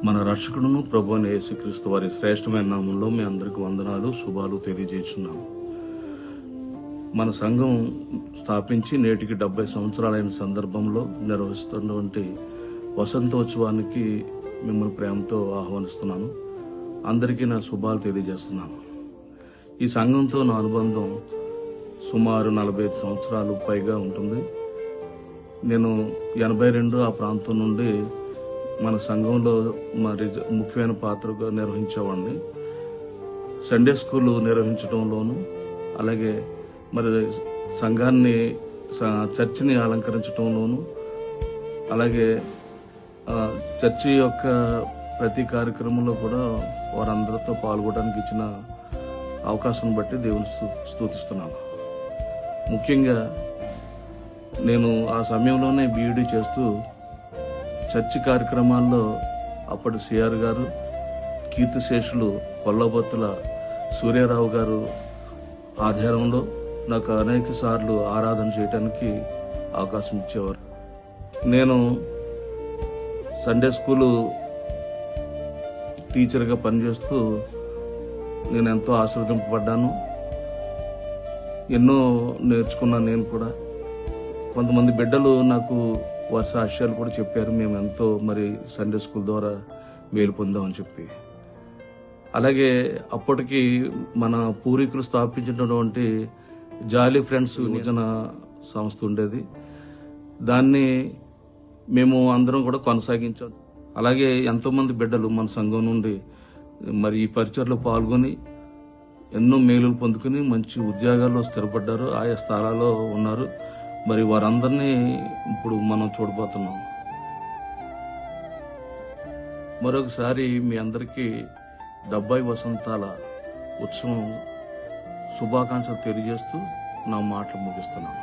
మన రక్షకుడును ప్రభువైన యేసుక్రీస్తు వారి శ్రేష్టమైన నామంలో మీ అందరికి వందనాలు శుభాలు తెలియజేస్తున్నాం. మన సంఘం స్థాపించి నేటికి 70 సంవత్సరాలైన సందర్భంలో నిర్వహిస్తున్నటువంటి వసంతోత్సవానికి మిమ్మల్ని ప్రేమతో ఆహ్వానిస్తున్నాను. అందరికీ నా శుభాలు తెలియజేస్తున్నాను. ఈ సంఘంతో నా అనుబంధం సుమారు 45 సంవత్సరాలు పైగా ఉంటుంది. నేను 82 ఆ ప్రాంతం నుండి మన సంఘంలో మరి ముఖ్యమైన పాత్రగా నిర్వహించేవాడిని. సండే స్కూల్ నిర్వహించడంలోను, అలాగే మరి సంఘాన్ని చర్చిని అలంకరించడంలోను, అలాగే చర్చి యొక్క ప్రతి కార్యక్రమంలో కూడా వారందరితో పాల్గొనడానికి ఇచ్చిన అవకాశం బట్టి దేవుని స్తుతిస్తున్నాను. ముఖ్యంగా నేను ఆ సమయంలోనే బీఈడీ చేస్తూ చర్చి కార్యక్రమాల్లో అప్పటి సిఆర్ గారు, కీర్తిశేషులు కొల్లబొత్తుల సూర్యారావు గారు ఆధ్వర్యంలో నాకు అనేక సార్లు ఆరాధన చేయడానికి అవకాశం ఇచ్చేవారు. నేను సండే స్కూలు టీచర్గా పనిచేస్తూ నేను ఎంతో ఆశీర్వదింపబడ్డాను. ఎన్నో నేర్చుకున్నాను. నేను కూడా కొంతమంది బిడ్డలు నాకు వారి సాక్ష్యాలు కూడా చెప్పారు. మేము ఎంతో మరి సండే స్కూల్ ద్వారా మేలు పొందామని చెప్పి. అలాగే అప్పటికి మన పూర్వీకులు స్థాపించినటువంటి జాలీ ఫ్రెండ్స్ యువజన సంస్థ ఉండేది. దాన్ని మేము అందరం కూడా కొనసాగించాం. అలాగే ఎంతో మంది బిడ్డలు మన సంఘం నుండి మరి ఈ పరిచయలో పాల్గొని ఎన్నో మేలులు పొందుకుని మంచి ఉద్యోగాల్లో స్థిరపడ్డారు, ఆయా స్థలాల్లో ఉన్నారు. మరి వారందరినీ ఇప్పుడు మనం చూడబోతున్నాం. మరొకసారి మీ అందరికీ 70 వసంతాల ఉత్సవం శుభాకాంక్షలు తెలియజేస్తూ నా మాటలు ముగిస్తున్నాను.